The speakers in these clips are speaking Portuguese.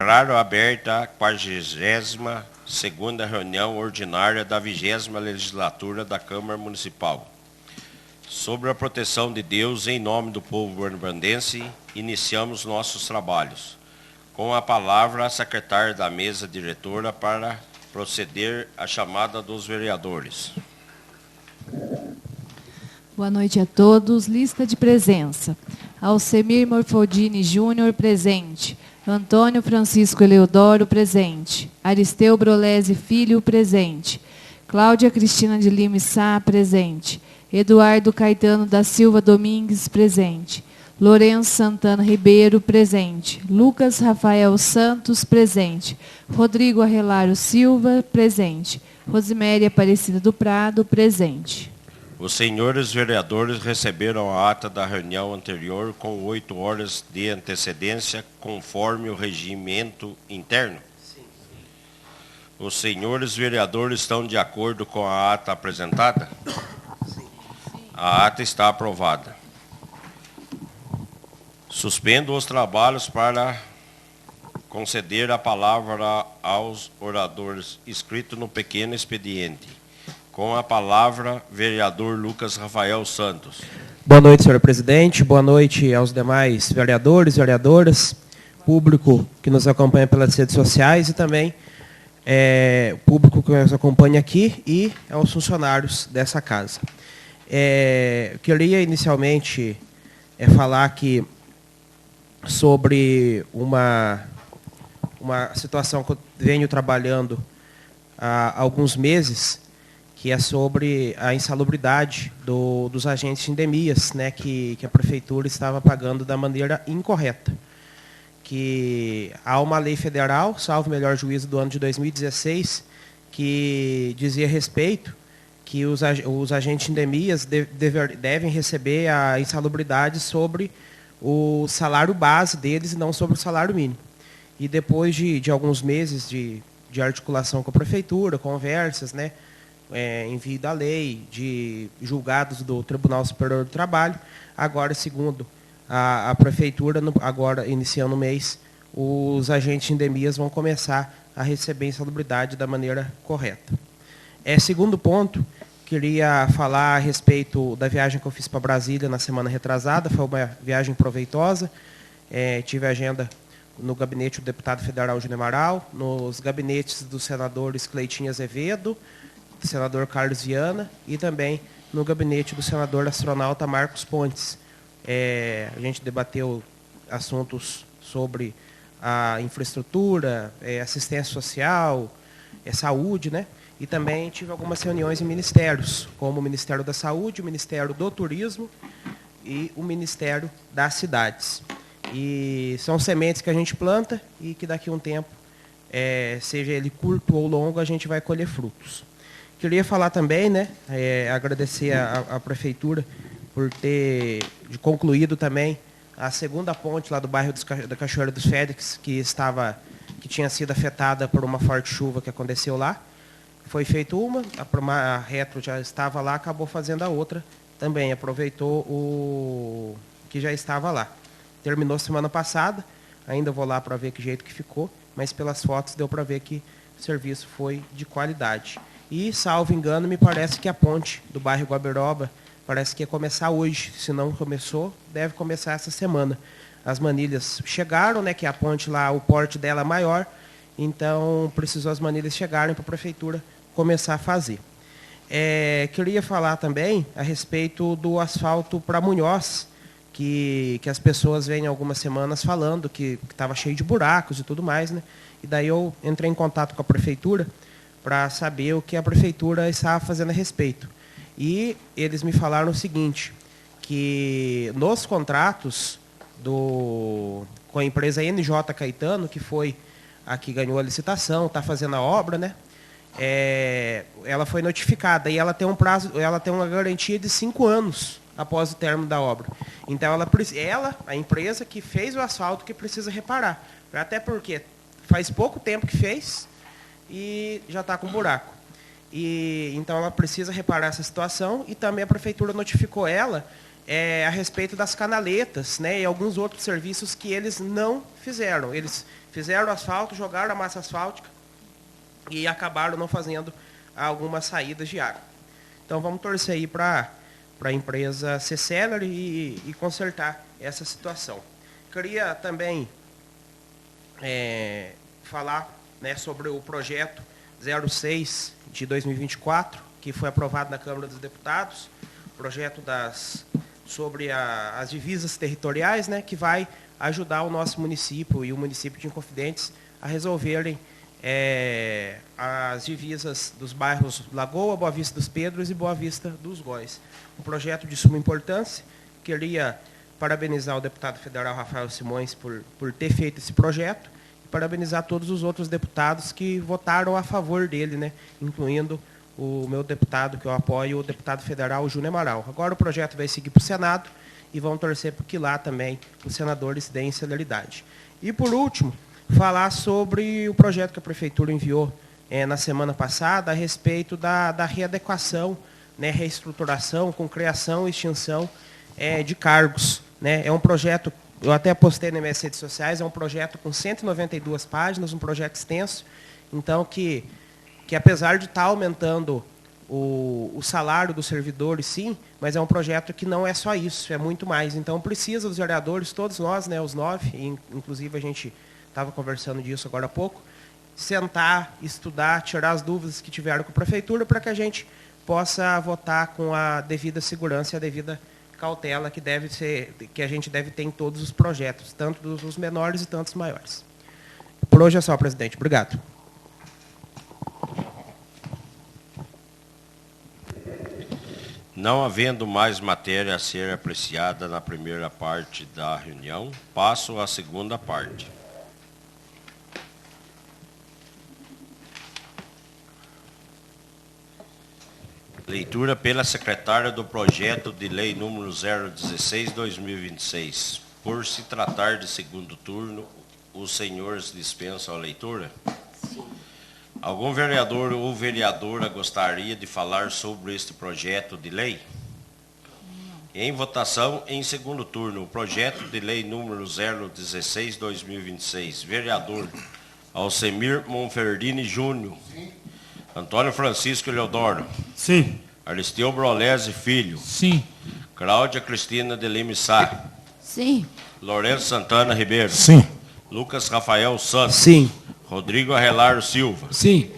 Declaro aberta a 42ª reunião ordinária da 20ª legislatura da Câmara Municipal. Sobre a proteção de Deus, em nome do povo guarda-bandense, iniciamos nossos trabalhos. Com a palavra, a secretária da mesa diretora para proceder à chamada dos vereadores. Boa noite a todos. Lista de presença. Alcemir Morfodini Júnior, presente. Antônio Francisco Eleodoro, presente. Aristeu Brolese Filho, presente. Cláudia Cristina de Lima Sá, presente. Eduardo Caetano da Silva Domingues, presente. Lourenço Santana Ribeiro, presente. Lucas Rafael Santos, presente. Rodrigo Arrelário Silva, presente. Rosiméria Aparecida do Prado, presente. Os senhores vereadores receberam a ata da reunião anterior com 8 horas de antecedência, conforme o regimento interno? Sim. Os senhores vereadores estão de acordo com a ata apresentada? Sim. A ata está aprovada. Suspendo os trabalhos para conceder a palavra aos oradores inscritos no pequeno expediente. Com a palavra, vereador Lucas Rafael Santos. Boa noite, senhor presidente. Boa noite aos demais vereadores, vereadoras, público que nos acompanha pelas redes sociais e também o público que nos acompanha aqui e aos funcionários dessa casa. Queria inicialmente falar aqui sobre uma situação que eu venho trabalhando há alguns meses, que é sobre a insalubridade dos agentes de endemias, né, que a prefeitura estava pagando da maneira incorreta. Que há uma lei federal, salvo melhor juízo, do ano de 2016, que dizia respeito que os agentes de endemias devem receber a insalubridade sobre o salário base deles e não sobre o salário mínimo. E depois de alguns meses de articulação com a prefeitura, conversas, né, envio da lei, de julgados do Tribunal Superior do Trabalho, agora, segundo a prefeitura, agora iniciando o mês, os agentes de endemias vão começar a receber insalubridade da maneira correta. Segundo ponto, queria falar a respeito da viagem que eu fiz para Brasília na semana retrasada. Foi uma viagem proveitosa. Tive agenda no gabinete do deputado federal Júnior Amaral, nos gabinetes dos senadores Cleitinho Azevedo, do senador Carlos Viana e também no gabinete do senador astronauta Marcos Pontes. A gente debateu assuntos sobre a infraestrutura, assistência social, saúde, né? E também tive algumas reuniões em ministérios, como o Ministério da Saúde, o Ministério do Turismo e o Ministério das Cidades. E são sementes que a gente planta e que daqui a um tempo, seja ele curto ou longo, a gente vai colher frutos. Queria falar também, né, agradecer à prefeitura por ter concluído também a segunda ponte lá do bairro da Cachoeira dos Félix, que tinha sido afetada por uma forte chuva que aconteceu lá. Foi feita a retro já estava lá, acabou fazendo a outra também, aproveitou o que já estava lá. Terminou semana passada, ainda vou lá para ver que jeito que ficou, mas pelas fotos deu para ver que o serviço foi de qualidade. E, salvo engano, me parece que a ponte do bairro Guabiroba parece que ia começar hoje. Se não começou, deve começar essa semana. As manilhas chegaram, né, que a ponte lá, o porte dela é maior, então precisou as manilhas chegarem para a prefeitura começar a fazer. Queria falar também a respeito do asfalto para Munhoz, que as pessoas vêm algumas semanas falando que estava cheio de buracos e tudo mais, né? E daí eu entrei em contato com a prefeitura para saber o que a prefeitura estava fazendo a respeito. E eles me falaram o seguinte, que nos contratos com a empresa NJ Caetano, que foi a que ganhou a licitação, está fazendo a obra, né? Ela foi notificada e ela tem um prazo, ela tem uma garantia de 5 anos após o término da obra. Então, a empresa que fez o asfalto, que precisa reparar. Até porque faz pouco tempo que fez e já está com buraco. Então, ela precisa reparar essa situação e também a prefeitura notificou ela a respeito das canaletas, né, e alguns outros serviços que eles não fizeram. Eles fizeram o asfalto, jogaram a massa asfáltica e acabaram não fazendo algumas saídas de água. Então vamos torcer aí para a empresa ser célere e consertar essa situação. Queria também falar, né, sobre o projeto 06 de 2024, que foi aprovado na Câmara dos Deputados, projeto sobre as divisas territoriais, né, que vai ajudar o nosso município e o município de Inconfidentes a resolverem as divisas dos bairros Lagoa, Boa Vista dos Pedros e Boa Vista dos Góis. Um projeto de suma importância. Queria parabenizar o deputado federal Rafael Simões por ter feito esse projeto e parabenizar todos os outros deputados que votaram a favor dele, né, incluindo o meu deputado, que eu apoio, o deputado federal Júnior Amaral. Agora o projeto vai seguir para o Senado e vão torcer para que lá também os senadores deem celeridade. E, por último, falar sobre o projeto que a Prefeitura enviou na semana passada a respeito da readequação, né, reestruturação com criação e extinção de cargos. Né? É um projeto, eu até postei nas minhas redes sociais, é um projeto com 192 páginas, um projeto extenso, então que apesar de estar aumentando o salário dos servidores, sim, mas é um projeto que não é só isso, é muito mais. Então precisa dos vereadores, todos nós, né, os 9, inclusive a gente estava conversando disso agora há pouco, sentar, estudar, tirar as dúvidas que tiveram com a Prefeitura para que a gente possa votar com a devida segurança e a devida cautela que a gente deve ter em todos os projetos, tanto dos menores e tantos maiores. Por hoje é só, presidente. Obrigado. Não havendo mais matéria a ser apreciada na primeira parte da reunião, passo à segunda parte. Leitura pela secretária do projeto de lei número 016/2026. Por se tratar de segundo turno, os senhores dispensam a leitura? Sim. Algum vereador ou vereadora gostaria de falar sobre este projeto de lei? Não. Em votação, em segundo turno, o projeto de lei número 016/2026. Vereador Alcemir Monferdini Júnior. Sim. Antônio Francisco Eleodoro. Sim. Aristeu Brolese Filho. Sim. Cláudia Cristina de Lima Sá. Sim. Lourenço Santana Ribeiro. Sim. Lucas Rafael Santos. Sim. Rodrigo Arrelar Silva. Sim.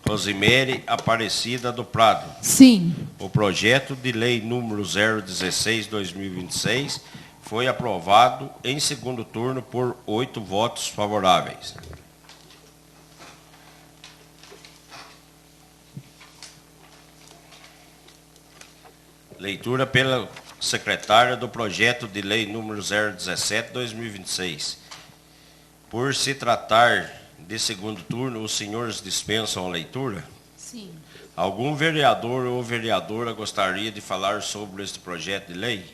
Rosimere Aparecida do Prado. Sim. O projeto de lei número 016/2026 foi aprovado em segundo turno por 8 votos favoráveis. Leitura pela secretária do projeto de lei número 017/2026. Por se tratar de segundo turno, os senhores dispensam a leitura? Sim. Algum vereador ou vereadora gostaria de falar sobre este projeto de lei?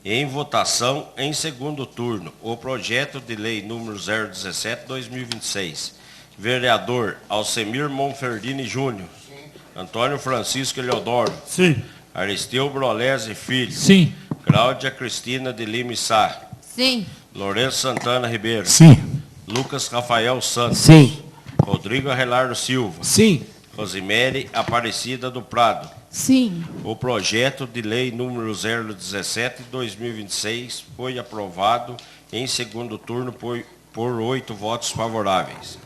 Em votação, em segundo turno, o projeto de lei número 017/2026. Vereador Alcemir Monferdini Júnior. Sim. Antônio Francisco Eleodoro. Sim. Aristeu Brolese Filho. Sim. Cláudia Cristina de Lima Sá. Sim. Lourenço Santana Ribeiro. Sim. Lucas Rafael Santos. Sim. Rodrigo Arrelar Silva. Sim. Rosimere Aparecida do Prado. Sim. O projeto de lei número 017/2026 foi aprovado em segundo turno por 8 votos favoráveis.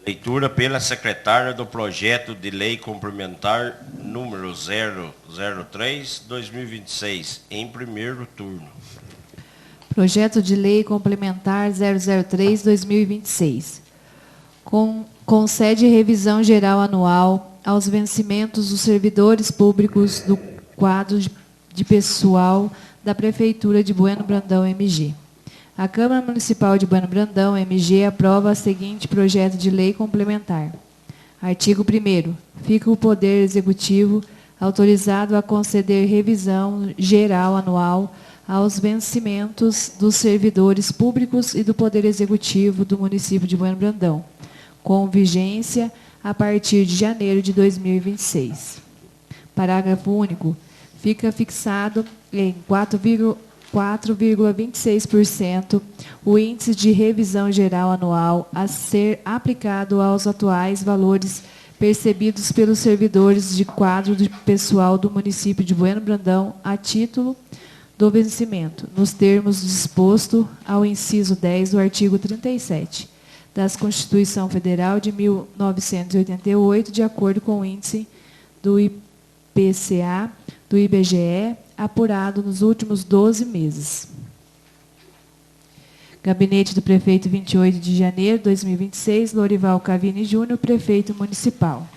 Leitura pela secretária do projeto de lei complementar número 003/2026, em primeiro turno. Projeto de lei complementar 003/2026. Concede revisão geral anual aos vencimentos dos servidores públicos do quadro de pessoal da Prefeitura de Bueno Brandão, MG. A Câmara Municipal de Bueno Brandão, MG, aprova o seguinte projeto de lei complementar. Artigo 1º. Fica o Poder Executivo autorizado a conceder revisão geral anual aos vencimentos dos servidores públicos e do Poder Executivo do município de Bueno Brandão, com vigência a partir de janeiro de 2026. Parágrafo único. Fica fixado em 4,26% o índice de revisão geral anual a ser aplicado aos atuais valores percebidos pelos servidores de quadro de pessoal do município de Bueno Brandão a título do vencimento, nos termos disposto ao inciso 10 do artigo 37 da Constituição Federal de 1988, de acordo com o índice do IPCA do IBGE, apurado nos últimos 12 meses. Gabinete do Prefeito, 28 de janeiro de 2026, Lorival Cavini Júnior, Prefeito Municipal.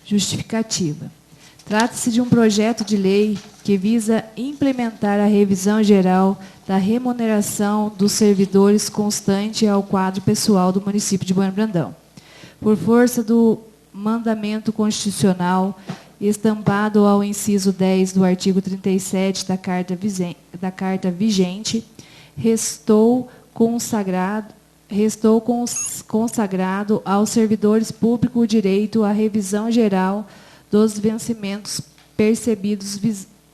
Justificativa. Trata-se de um projeto de lei que visa implementar a revisão geral da remuneração dos servidores constante ao quadro pessoal do município de Bueno Brandão. Por força do mandamento constitucional estampado ao inciso 10 do artigo 37 da Carta Vigente, restou consagrado aos servidores públicos o direito à revisão geral dos vencimentos percebidos.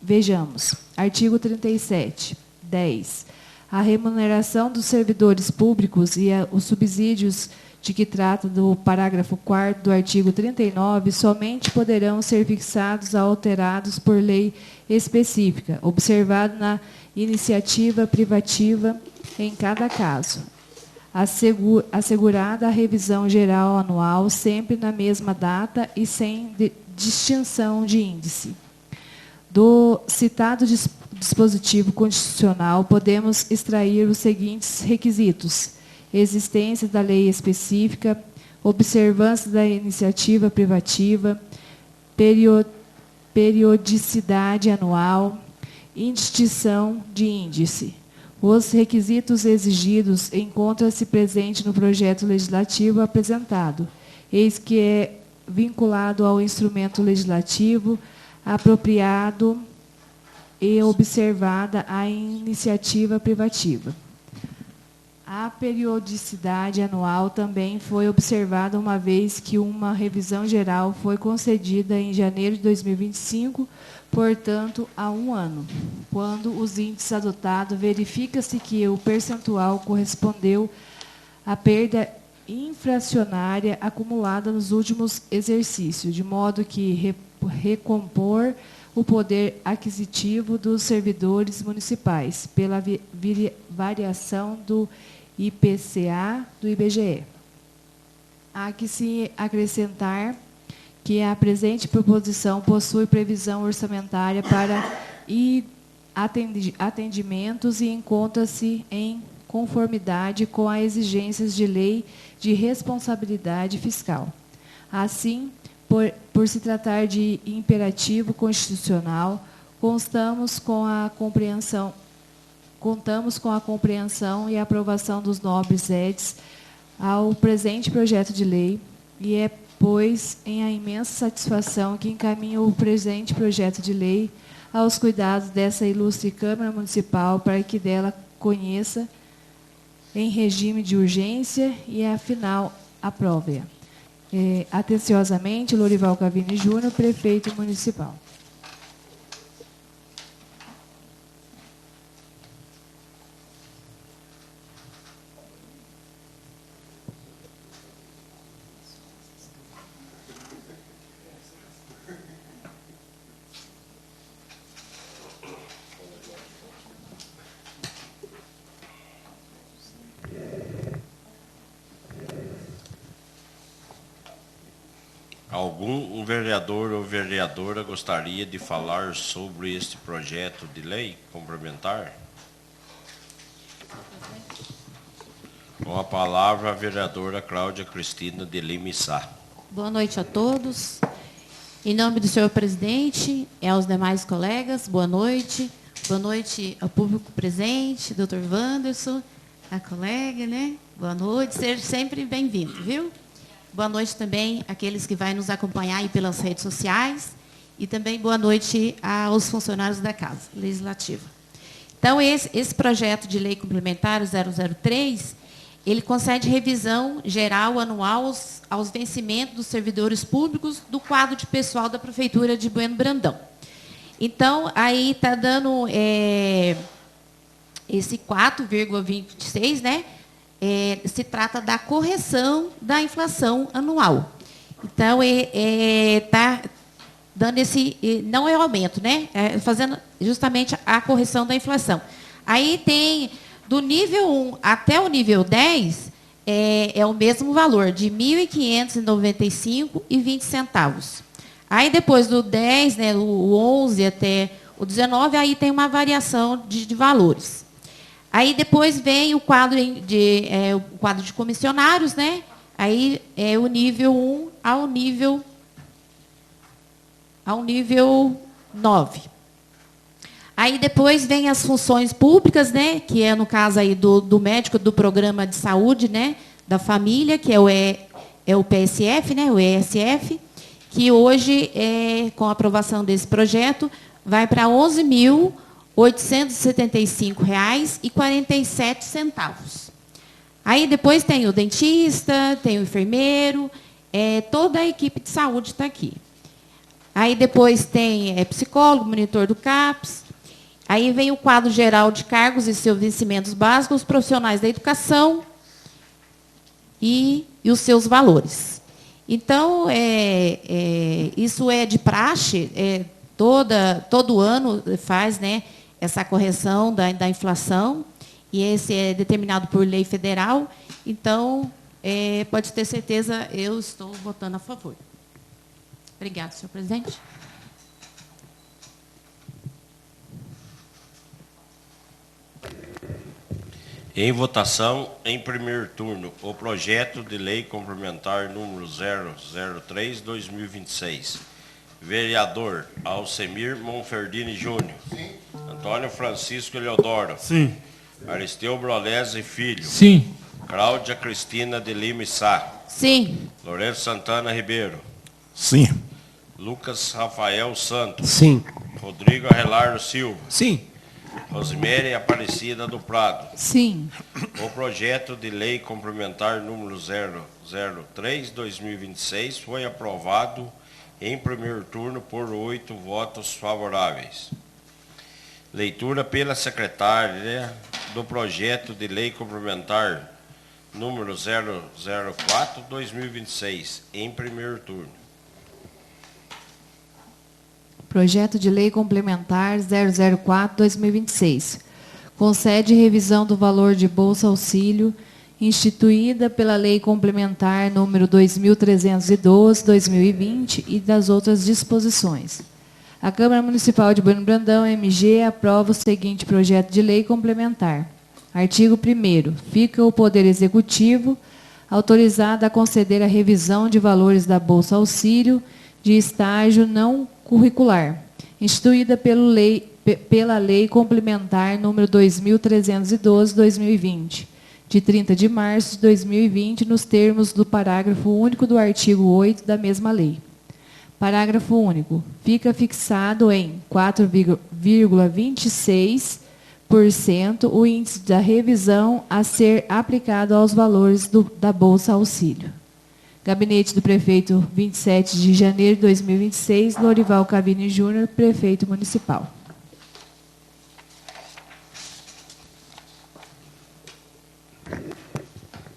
Vejamos, artigo 37, 10. A remuneração dos servidores públicos e os subsídios de que trata do parágrafo 4º do artigo 39 somente poderão ser fixados ou alterados por lei específica, observado na iniciativa privativa em cada caso. Assegurada a revisão geral anual, sempre na mesma data e sem distinção de índice. Do citado dispositivo constitucional, podemos extrair os seguintes requisitos: existência da lei específica, observância da iniciativa privativa, periodicidade anual, indistinção de índice. Os requisitos exigidos encontram-se presentes no projeto legislativo apresentado, eis que é vinculado ao instrumento legislativo apropriado e observada a iniciativa privativa. A periodicidade anual também foi observada uma vez que uma revisão geral foi concedida em janeiro de 2025, portanto, há 1 ano. Quando os índices adotados, verifica-se que o percentual correspondeu à perda inflacionária acumulada nos últimos exercícios, de modo que recompor o poder aquisitivo dos servidores municipais pela variação do IPCA do IBGE. Há que se acrescentar que a presente proposição possui previsão orçamentária para atendimentos e encontra-se em conformidade com as exigências de lei de responsabilidade fiscal. Assim, por se tratar de imperativo constitucional, contamos com a compreensão e aprovação dos nobres edis ao presente projeto de lei, e é, pois, em a imensa satisfação que encaminho o presente projeto de lei aos cuidados dessa ilustre Câmara Municipal, para que dela conheça em regime de urgência e, afinal, aprove-a. Atenciosamente, Lorival Cavini Júnior, Prefeito Municipal. Algum vereador ou vereadora gostaria de falar sobre este projeto de lei complementar? Com a palavra, a vereadora Cláudia Cristina de Lima Sá. Boa noite a todos. Em nome do senhor presidente e aos demais colegas, boa noite. Boa noite ao público presente, doutor Wanderson, a colega, né? Boa noite, seja sempre bem-vindo, viu? Boa noite também àqueles que vão nos acompanhar aí pelas redes sociais e também boa noite aos funcionários da Casa Legislativa. Então, esse projeto de lei complementar 003, ele concede revisão geral anual aos vencimentos dos servidores públicos do quadro de pessoal da Prefeitura de Bueno Brandão. Então, aí está dando esse 4,26, né? Se trata da correção da inflação anual. Então, está dando esse... Não é o aumento, né? Fazendo justamente a correção da inflação. Aí tem, do nível 1 até o nível 10, é o mesmo valor, de R$ 1.595,20. Aí, depois do 10, né, o 11 até o 19, aí tem uma variação de valores. Aí depois vem o quadro de comissionários, né? Aí é o nível 1 ao nível 9. Aí depois vem as funções públicas, né? Que é no caso aí do médico do programa de saúde, né? Da família, que é o PSF, né? O ESF, que hoje, com a aprovação desse projeto, vai para R$ 11.875,47. Aí depois tem o dentista, tem o enfermeiro, toda a equipe de saúde está aqui. Aí depois tem psicólogo, monitor do CAPS. Aí vem o quadro geral de cargos e seus vencimentos básicos, profissionais da educação e os seus valores. Então, isso é de praxe, todo ano faz, né, essa correção da inflação, e esse é determinado por lei federal. Então, pode ter certeza, eu estou votando a favor. Obrigada, senhor presidente. Em votação, em primeiro turno, o projeto de lei complementar número 003/2026. Vereador Alcemir Monferdini Júnior. Sim. Antônio Francisco Eleodoro. Sim. Aristeu Brolese Filho. Sim. Cláudia Cristina de Lima Sá. Sim. Lourenço Santana Ribeiro. Sim. Lucas Rafael Santos. Sim. Rodrigo Arrelardo Silva. Sim. Rosemary Aparecida do Prado. Sim. O projeto de lei complementar número 003/2026 foi aprovado em primeiro turno por 8 votos favoráveis. Leitura pela secretária do projeto de lei complementar número 004/2026, em primeiro turno. Projeto de Lei Complementar 004/2026. Concede revisão do valor de Bolsa Auxílio instituída pela Lei Complementar número 2312/2020 e das outras disposições. A Câmara Municipal de Bueno Brandão, MG, aprova o seguinte projeto de lei complementar. Artigo 1º. Fica o Poder Executivo autorizado a conceder a revisão de valores da Bolsa Auxílio de estágio não curricular, instituída pela Lei Complementar número 2312/2020, de 30 de março de 2020, nos termos do parágrafo único do artigo 8 da mesma lei. Parágrafo único. Fica fixado em 4,26% o índice da revisão a ser aplicado aos valores da Bolsa Auxílio. Gabinete do Prefeito, 27 de janeiro de 2026, Lorival Cavini Júnior, Prefeito Municipal.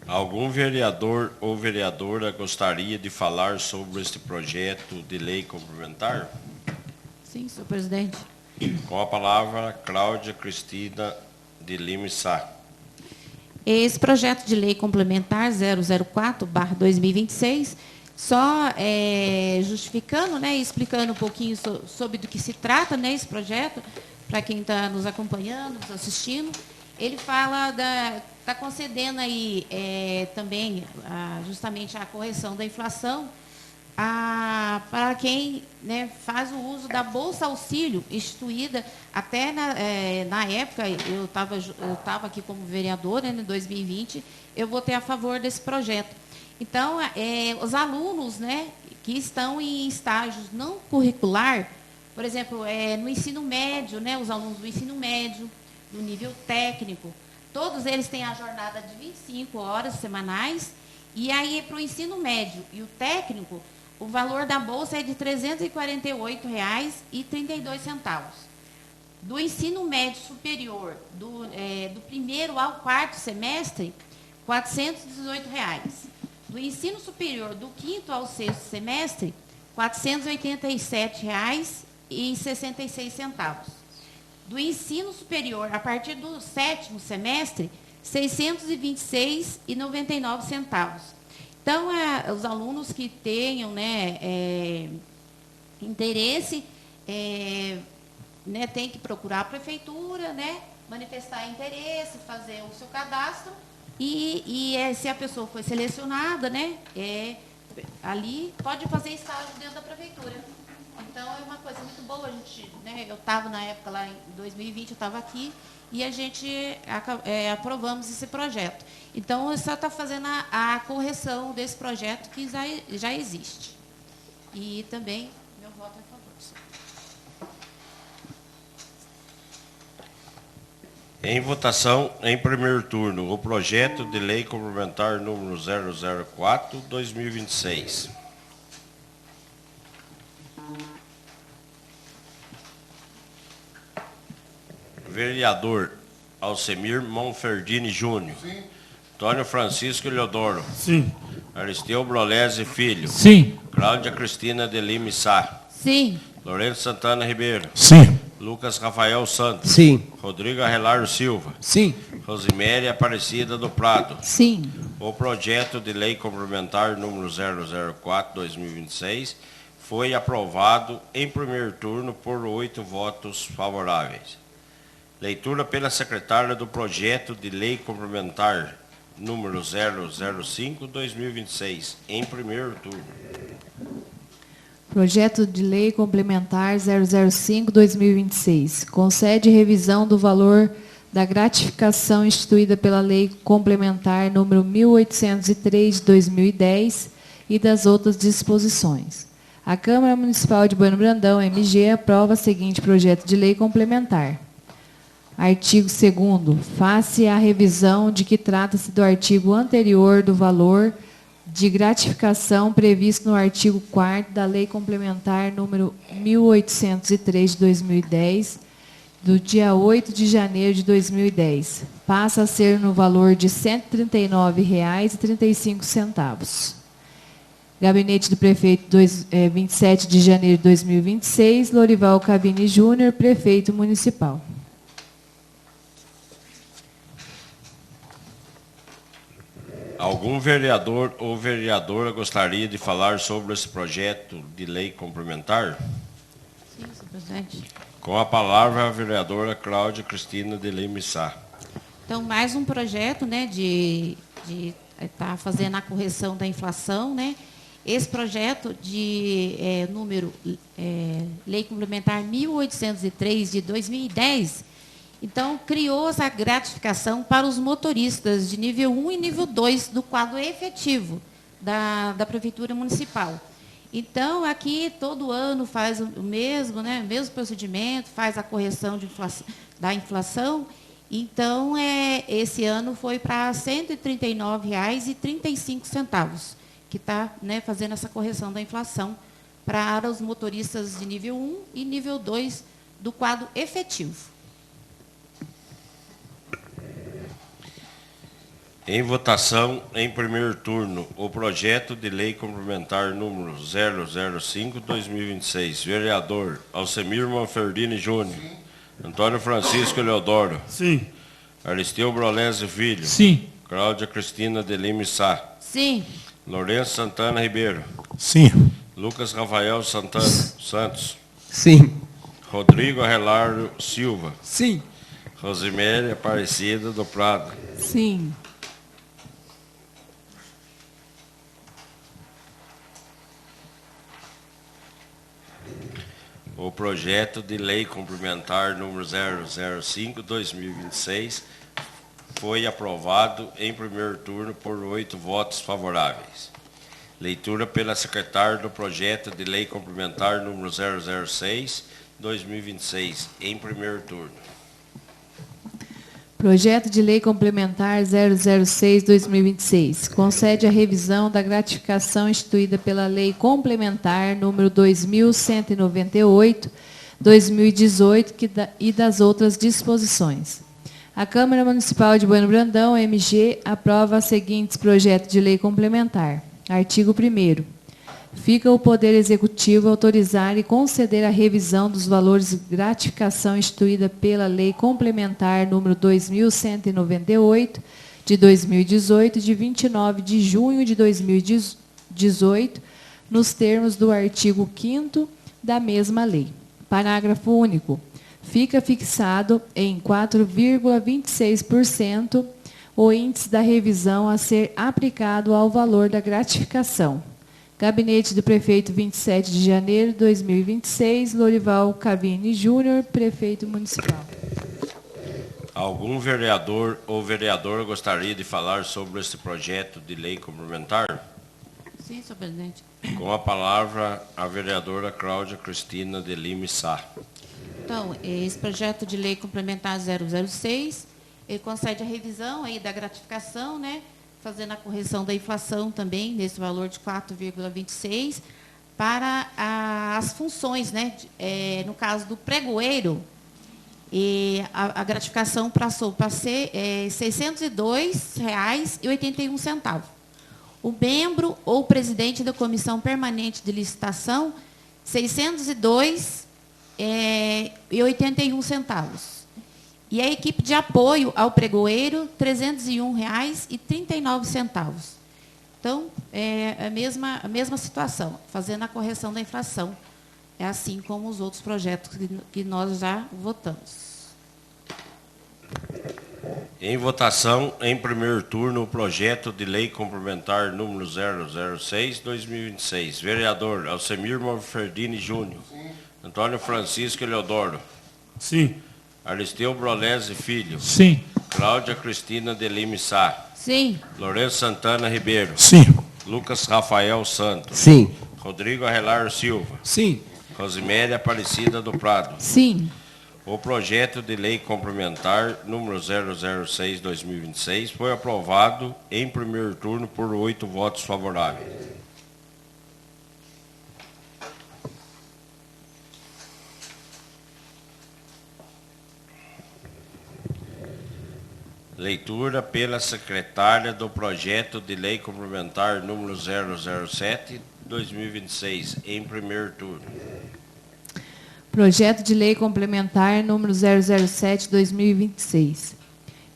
Algum vereador ou vereadora gostaria de falar sobre este projeto de lei complementar? Sim, senhor presidente. Com a palavra, Cláudia Cristina de Lima Sá. Esse projeto de lei complementar 004/2026, só justificando, né, explicando um pouquinho sobre do que se trata, né, esse projeto, para quem está nos acompanhando, nos assistindo, ele fala está concedendo aí também justamente a correção da inflação para quem, né, faz o uso da Bolsa Auxílio, instituída até na época, eu estava aqui como vereadora, né, em 2020, eu votei a favor desse projeto. Então, os alunos, né, que estão em estágios não curricular, por exemplo, no ensino médio, né, os alunos do ensino médio, do nível técnico, todos eles têm a jornada de 25 horas semanais, e aí para o ensino médio e o técnico, o valor da bolsa é de R$ 348,32. Do ensino médio superior, do primeiro ao quarto semestre, R$ 418. Do ensino superior, do quinto ao sexto semestre, R$ 487,66. Do ensino superior, a partir do sétimo semestre, R$ 626,99. Então, os alunos que tenham, né, interesse, né, tem que procurar a prefeitura, né, manifestar interesse, fazer o seu cadastro e se a pessoa foi selecionada, né, ali pode fazer estágio dentro da prefeitura. Então, é uma coisa muito boa. A gente, né, eu estava na época, lá em 2020, eu estava aqui, e a gente aprovamos esse projeto. Então, eu só está fazendo a correção desse projeto que já existe. E também, meu voto é a favor. Em votação, em primeiro turno, o projeto de lei complementar número 004/2026. Vereador Alcemir Monferdini Júnior. Sim. Antônio Francisco Eleodoro. Sim. Aristeu Brolese Filho. Sim. Cláudia Cristina de Lima Sá. Sim. Lourenço Santana Ribeiro. Sim. Lucas Rafael Santos. Sim. Rodrigo Arrelário Silva. Sim. Rosiméria Aparecida do Prado. Sim. O projeto de lei complementar número 004/2026 foi aprovado em primeiro turno por 8 votos favoráveis. Leitura pela secretária do projeto de lei complementar número 005/2026, em primeiro turno. Projeto de lei complementar 005/2026 concede revisão do valor da gratificação instituída pela lei complementar número 1803/2010 e das outras disposições. A Câmara Municipal de Bueno Brandão, MG, aprova o seguinte projeto de lei complementar. Artigo 2º. Face à revisão de que trata-se do artigo anterior do valor de gratificação previsto no artigo 4º da Lei Complementar número 1803/2010, do dia 8 de janeiro de 2010. Passa a ser no valor de R$ 139,35. Gabinete do Prefeito, 27 de janeiro de 2026, Lorival Cavini Júnior, Prefeito Municipal. Algum vereador ou vereadora gostaria de falar sobre esse projeto de lei complementar? Sim, senhor presidente. Com a palavra a vereadora Cláudia Cristina de Lima Sá. Então, mais um projeto, né, de estar fazendo a correção da inflação, né? Esse projeto de número Lei Complementar 1803 de 2010, então, criou essa gratificação para os motoristas de nível 1 e nível 2 do quadro efetivo da Prefeitura Municipal. Então, aqui, todo ano faz o mesmo, né, mesmo procedimento, faz a correção da inflação. Então, esse ano foi para R$ 139,35, que está, né, fazendo essa correção da inflação para os motoristas de nível 1 e nível 2 do quadro efetivo. Em votação, em primeiro turno, o projeto de lei complementar número 005/2026. Vereador Alcemir Monferdini Júnior. Sim. Antônio Francisco Eleodoro. Sim. Aristeu Brolese Filho. Sim. Cláudia Cristina de Lima Sá. Sim. Lourenço Santana Ribeiro. Sim. Lucas Rafael Santos. Sim. Rodrigo Arrelário Silva. Sim. Rosiméria Aparecida do Prado. Sim. O projeto de lei complementar número 005/2026 foi aprovado em primeiro turno por 8 votos favoráveis. Leitura pela secretária do projeto de lei complementar número 006/2026, em primeiro turno. Projeto de lei complementar 006/2026 concede a revisão da gratificação instituída pela Lei Complementar número 2198/2018 e das outras disposições. A Câmara Municipal de Bueno Brandão, MG, aprova os seguintes projetos de lei complementar. Artigo 1º. Fica o Poder Executivo autorizar e conceder a revisão dos valores de gratificação instituída pela Lei Complementar número 2198, de 2018, de 29 de junho de 2018, nos termos do artigo 5º da mesma lei. Parágrafo único. Fica fixado em 4,26% o índice da revisão a ser aplicado ao valor da gratificação. Gabinete do Prefeito, 27 de janeiro de 2026, Lorival Cavini Júnior, Prefeito Municipal. Algum vereador ou vereadora gostaria de falar sobre esse projeto de lei complementar? Sim, senhor presidente. Com a palavra, a vereadora Cláudia Cristina de Lima Sá. Então, esse projeto de lei complementar 006, ele concede a revisão aí da gratificação, né? Fazendo a correção da inflação também, nesse valor de 4,26, para as funções, né? No caso do pregoeiro, a gratificação passou para ser R$ 602,81. O membro ou presidente da Comissão Permanente de Licitação, R$ 602,81. E a equipe de apoio ao pregoeiro, R$ 301,39. Então, é a mesma situação, fazendo a correção da inflação. É assim como os outros projetos que nós já votamos. Em votação, em primeiro turno, o projeto de lei complementar número 006/2026. Vereador Alcemir Manfredini Júnior. Sim. Antônio Francisco Eleodoro. Sim. Aristeu Brolese Filho. Sim. Cláudia Cristina de Lima Sá. Sim. Lourenço Santana Ribeiro. Sim. Lucas Rafael Santos. Sim. Rodrigo Arrelar Silva. Sim. Rosiméria Aparecida do Prado. Sim. O projeto de lei complementar número 006/2026 foi aprovado em primeiro turno por 8 votos favoráveis. Leitura pela secretária do projeto de lei complementar número 007/2026, em primeiro turno. Projeto de lei complementar número 007/2026.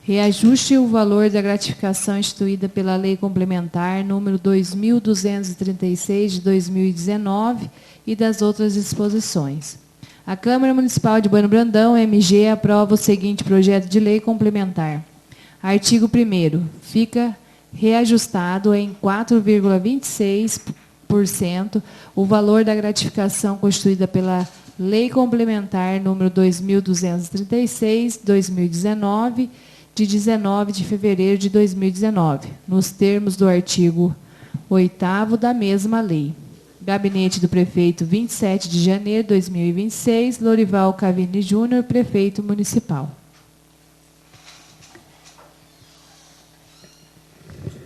Reajuste o valor da gratificação instituída pela lei complementar número 2236 de 2019 e das outras disposições. A Câmara Municipal de Bueno Brandão, MG, aprova o seguinte projeto de lei complementar. Artigo 1º. Fica reajustado em 4,26% o valor da gratificação constituída pela Lei Complementar número 2236, 2019, de 19 de fevereiro de 2019, nos termos do artigo 8º da mesma lei. Gabinete do Prefeito, 27 de janeiro de 2026, Lorival Cavini Júnior, Prefeito Municipal.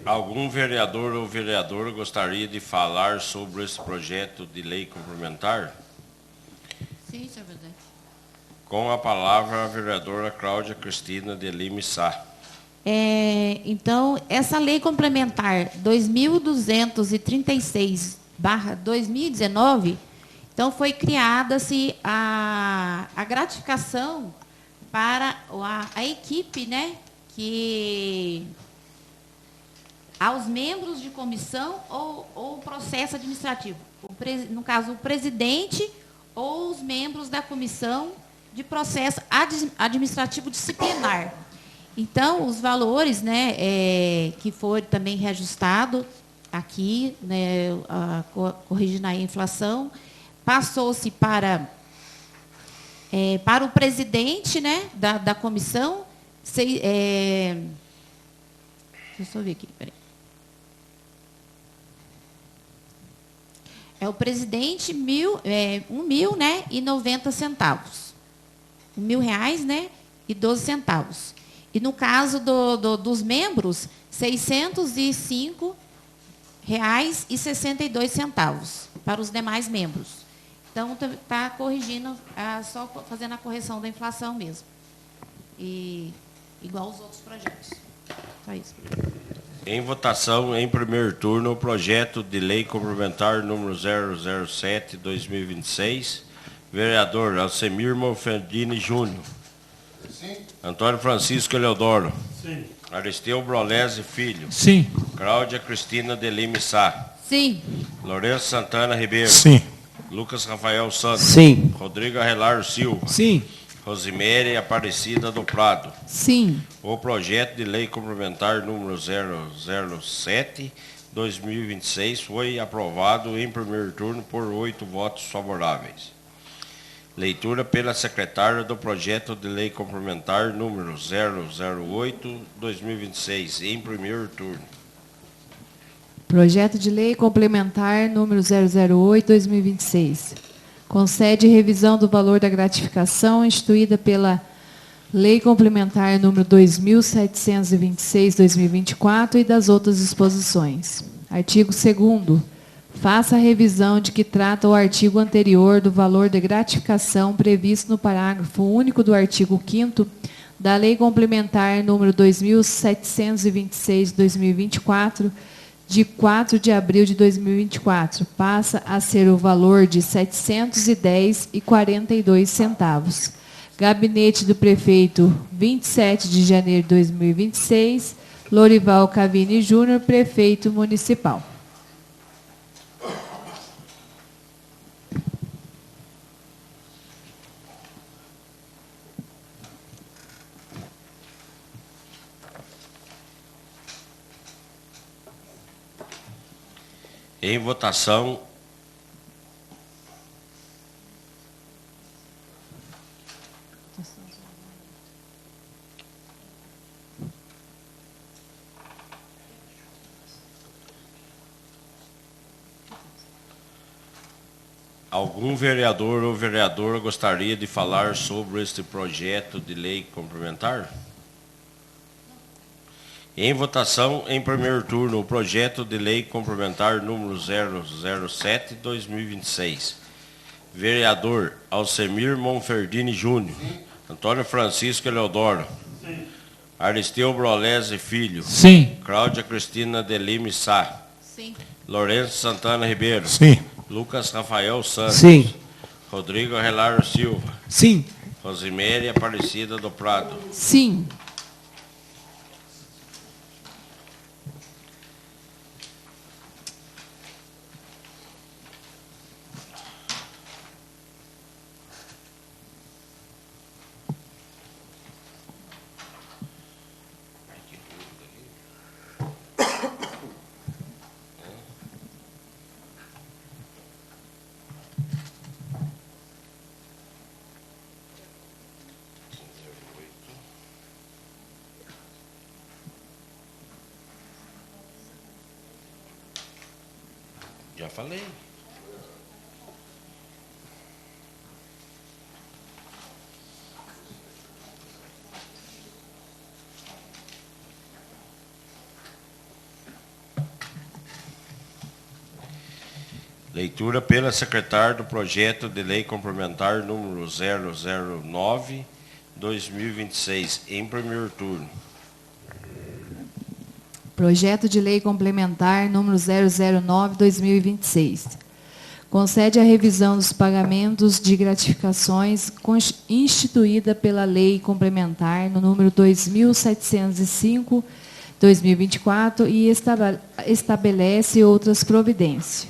Algum vereador ou vereadora gostaria de falar sobre esse projeto de lei complementar? Sim, senhor presidente. Com a palavra, a vereadora Cláudia Cristina de Lima Sá. Então, essa lei complementar 2236/2019, então foi criada-se a gratificação para a equipe, né, que aos membros de comissão ou processo administrativo. No caso, o presidente ou os membros da comissão de processo administrativo disciplinar. Então, os valores, né, que foram também reajustados aqui, né, corrigindo a inflação, passou-se para Para o presidente, né, da comissão, deixa eu só ver aqui, peraí. O presidente, R$ 1.000, né, e 90 centavos. R$1.000, né, e 12 centavos. E no caso dos membros, R$ 605,62 para os demais membros. Então, está corrigindo, só fazendo a correção da inflação mesmo. E igual aos outros projetos. Só isso. Em votação, em primeiro turno, o projeto de lei complementar número 007/2026. Vereador Alcemir Monferdini Júnior. Sim. Antônio Francisco Eleodoro. Sim. Aristeu Brolese Filho. Sim. Cláudia Cristina de Lima Sá. Sim. Lourenço Santana Ribeiro. Sim. Lucas Rafael Santos. Sim. Rodrigo Arrelar Silva. Sim. Rosemary Aparecida do Prado. Sim. O projeto de lei complementar número 007/2026 foi aprovado em primeiro turno por 8 votos favoráveis. Leitura pela secretária do projeto de lei complementar número 008/2026 em primeiro turno. Projeto de lei complementar número 008/2026. Concede revisão do valor da gratificação instituída pela Lei Complementar número 2726/2024 e das outras disposições. Artigo 2º. Faça a revisão de que trata o artigo anterior do valor de gratificação previsto no parágrafo único do artigo 5º da Lei Complementar número 2726/2024, de 4 de abril de 2024, passa a ser o valor de R$ 710,42. Gabinete do Prefeito, 27 de janeiro de 2026, Lorival Cavini Júnior, Prefeito Municipal. Em votação, algum vereador ou vereadora gostaria de falar sobre este projeto de lei complementar? Em votação, em primeiro turno, o projeto de lei complementar número 007/2026. Vereador Alcemir Monferdini Júnior. Sim. Antônio Francisco Eleodoro. Sim. Aristeu Brolese Filho. Sim. Cláudia Cristina de Lima Sá. Sim. Lourenço Santana Ribeiro. Sim. Lucas Rafael Santos. Sim. Rodrigo Arrelar Silva. Sim. Rosemary Aparecida do Prado. Sim. Já falei. Leitura pela secretária do projeto de lei complementar número 009/2026, em primeiro turno. Projeto de lei complementar número 009/2026. Concede a revisão dos pagamentos de gratificações instituída pela Lei Complementar no número 2705/2024 e estabelece outras providências.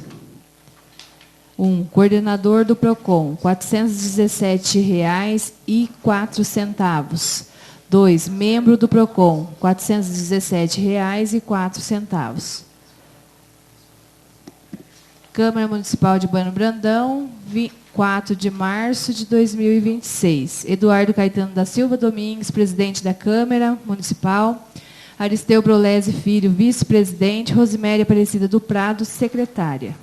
1. Coordenador do PROCON, R$ 417,04. 2. Membro do PROCON, R$ 417,04. Câmara Municipal de Bueno Brandão, 4 de março de 2026. Eduardo Caetano da Silva Domingues, presidente da Câmara Municipal. Aristeu Brolese Filho, vice-presidente. Rosiméria Aparecida do Prado, secretária.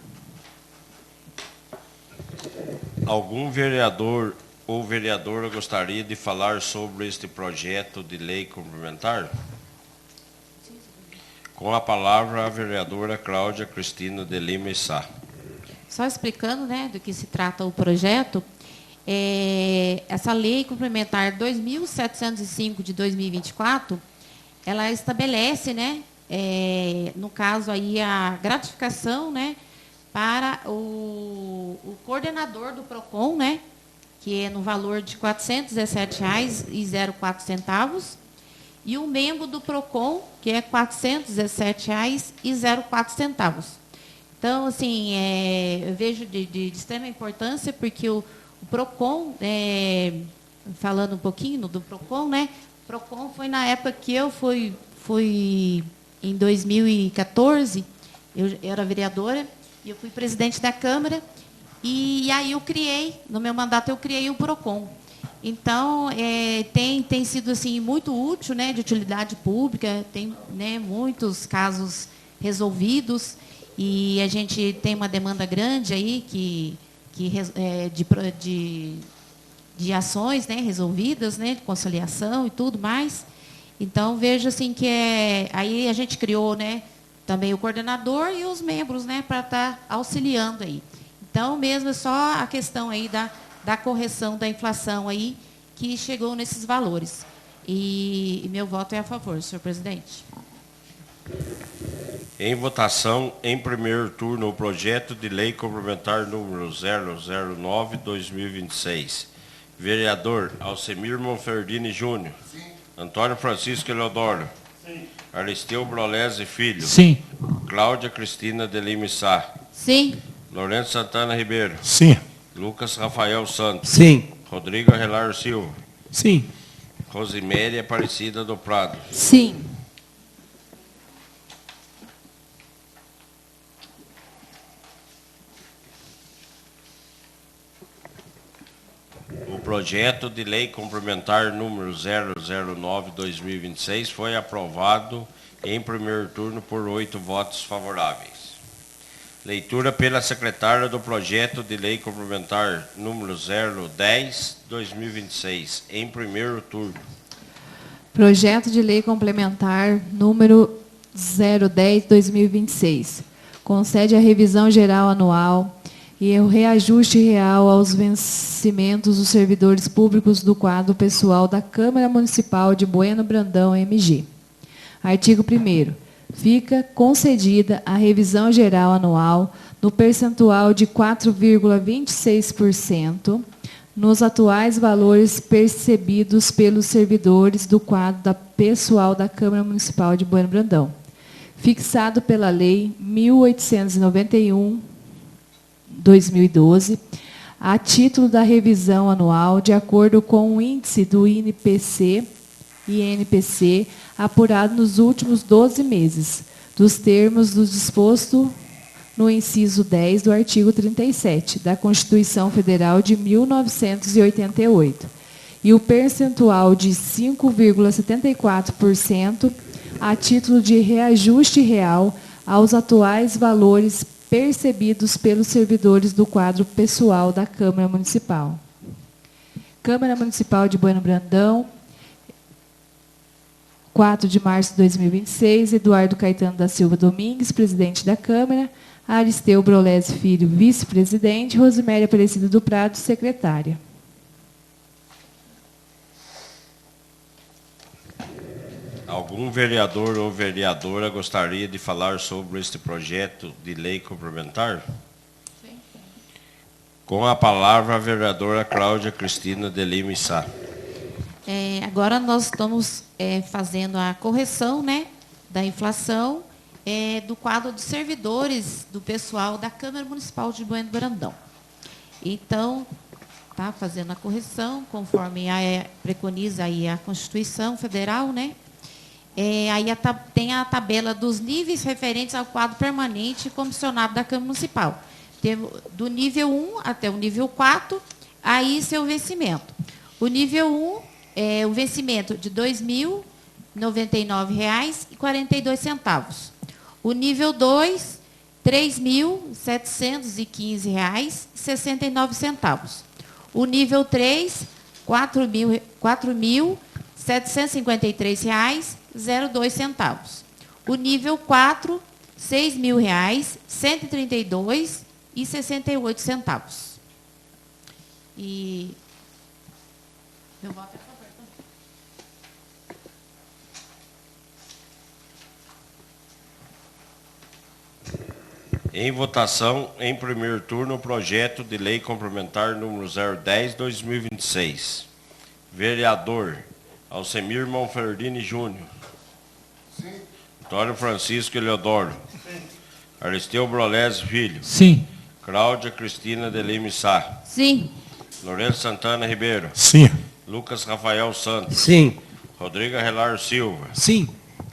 Algum vereador ou vereadora gostaria de falar sobre este projeto de lei complementar? Com a palavra, a vereadora Cláudia Cristina de Lima e Sá. Só explicando, né, do que se trata o projeto, essa lei complementar 2.705 de 2024, ela estabelece, né, no caso aí, a gratificação, né, para o coordenador do PROCON, né, que é no valor de R$ 417,04, e o membro do PROCON, que é R$ 417,04. Então, assim, eu vejo de extrema importância, porque o PROCON, falando um pouquinho do PROCON, né? O PROCON foi na época que eu fui em 2014, eu era vereadora, e eu fui presidente da Câmara, e aí eu criei, no meu mandato, eu criei o PROCON. Então, tem sido assim, muito útil, né, de utilidade pública, tem, né, muitos casos resolvidos, e a gente tem uma demanda grande aí de ações, né, resolvidas, né, de conciliação e tudo mais. Então, vejo assim que aí a gente criou, né, também o coordenador e os membros, né, para estar auxiliando aí. Então, mesmo é só a questão aí da correção da inflação aí, que chegou nesses valores. E meu voto é a favor, senhor presidente. Em votação, em primeiro turno, o projeto de lei complementar número 009/2026. Vereador Alcemir Monferdini Júnior. Sim. Antônio Francisco Eleodoro. Sim. Aristeu Brolese Filho. Sim. Cláudia Cristina de Lima e Sá. Sim. Lourenço Santana Ribeiro. Sim. Lucas Rafael Santos. Sim. Rodrigo Arrelar Silva. Sim. Rosiméria Aparecida do Prado. Sim. O projeto de lei complementar número 009/2026 foi aprovado em primeiro turno por 8 votos favoráveis. Leitura pela secretária do projeto de lei complementar número 010/2026, em primeiro turno. Projeto de lei complementar número 010/2026. Concede a revisão geral anual e o reajuste real aos vencimentos dos servidores públicos do quadro pessoal da Câmara Municipal de Bueno Brandão, MG. Artigo 1º. Fica concedida a revisão geral anual no percentual de 4,26% nos atuais valores percebidos pelos servidores do quadro da pessoal da Câmara Municipal de Bueno Brandão, fixado pela Lei 1891/2012, a título da revisão anual, de acordo com o índice do INPC apurado nos últimos 12 meses, dos termos do disposto no inciso 10 do artigo 37 da Constituição Federal de 1988, e o percentual de 5,74% a título de reajuste real aos atuais valores percebidos pelos servidores do quadro pessoal da Câmara Municipal. Câmara Municipal de Bueno Brandão, 4 de março de 2026, Eduardo Caetano da Silva Domingues, presidente da Câmara. Aristeu Brolese Filho, vice-presidente. Rosiméria Aparecida do Prado, secretária. Algum vereador ou vereadora gostaria de falar sobre este projeto de lei complementar? Sim. Com a palavra, a vereadora Cláudia Cristina de Lima e Sá. Agora nós estamos fazendo a correção, né, da inflação do quadro dos servidores do pessoal da Câmara Municipal de Bueno Brandão. Então, está fazendo a correção, conforme preconiza aí a Constituição Federal, né? Aí tem a tabela dos níveis referentes ao quadro permanente e comissionado da Câmara Municipal. do nível 1 até o nível 4, aí seu vencimento. O nível 1 é o vencimento de R$ 2.099,42. O nível 2, R$ 3.715,69. O nível 3, R$ 4.753,02. O nível 4, R$ 6.132,68. E meu voto é a favor. Em votação, em primeiro turno, o projeto de lei complementar número 010/2026. Vereador Alcemir Monferdini Júnior. Sim. Antônio Francisco Eleodoro. Sim. Aristeu Brolesi Filho. Sim. Cláudia Cristina de Lima Sá. Sim. Lourenço Santana Ribeiro. Sim. Lucas Rafael Santos. Sim. Rodrigo Arelar Silva. Sim.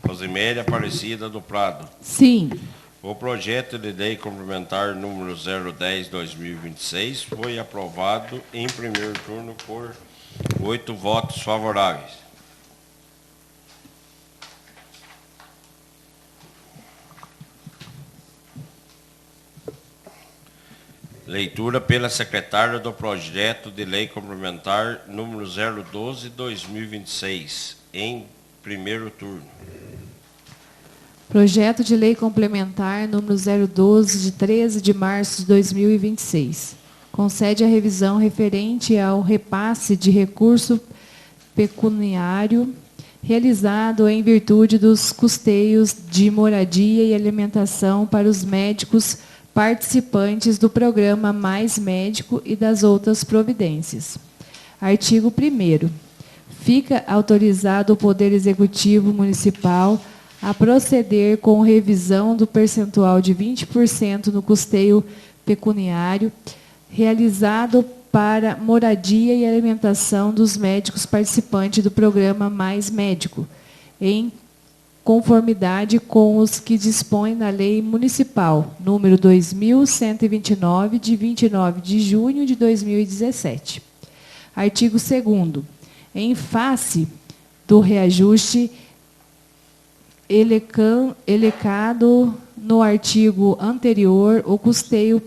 Rosiméria Aparecida do Prado. Sim. O projeto de lei complementar número 010/2026 foi aprovado em primeiro turno por 8 votos favoráveis. Leitura pela secretária do projeto de lei complementar número 012/2026, em primeiro turno. Projeto de lei complementar número 012, de 13 de março de 2026. Concede a revisão referente ao repasse de recurso pecuniário realizado em virtude dos custeios de moradia e alimentação para os médicos participantes do programa Mais Médico e das outras providências. Artigo 1º. Fica autorizado o Poder Executivo Municipal a proceder com revisão do percentual de 20% no custeio pecuniário realizado para moradia e alimentação dos médicos participantes do programa Mais Médico, em conformidade com os que dispõe na Lei Municipal número 2.129, de 29 de junho de 2017. Artigo 2º. Em face do reajuste elecado no artigo anterior, o custeio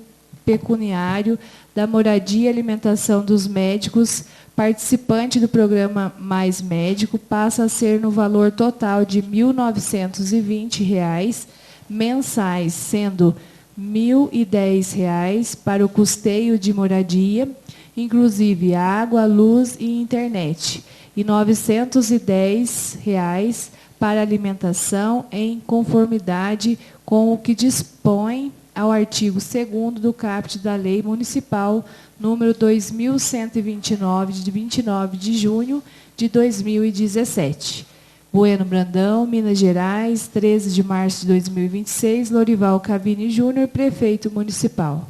pecuniário da moradia e alimentação dos médicos participantes do programa Mais Médico passa a ser no valor total de R$ 1.920 mensais, sendo R$ 1.010 para o custeio de moradia, inclusive água, luz e internet, e R$ 910 para alimentação, em conformidade com o que dispõe ao artigo 2º do caput da Lei Municipal número 2.129, de 29 de junho de 2017. Bueno Brandão, Minas Gerais, 13 de março de 2026, Lorival Cavini Júnior, Prefeito Municipal.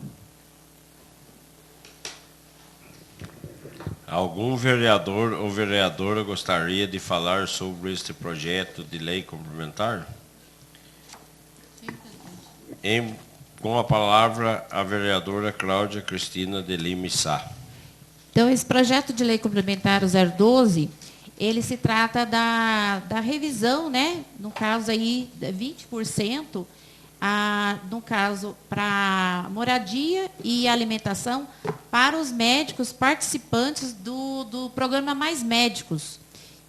Algum vereador ou vereadora gostaria de falar sobre este projeto de lei complementar? Com a palavra, a vereadora Cláudia Cristina de Lima Sá. Então, esse projeto de lei complementar 012, ele se trata da revisão, né? No caso aí, 20%, no caso, para moradia e alimentação para os médicos participantes do programa Mais Médicos,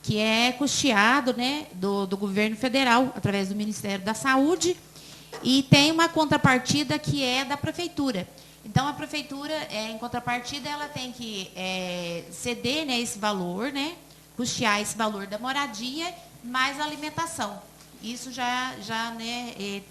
que é custeado, né, do governo federal, através do Ministério da Saúde, e tem uma contrapartida que é da prefeitura. Então, a prefeitura, em contrapartida, ela tem que ceder, né, esse valor, né, custear esse valor da moradia mais a alimentação. Isso já né,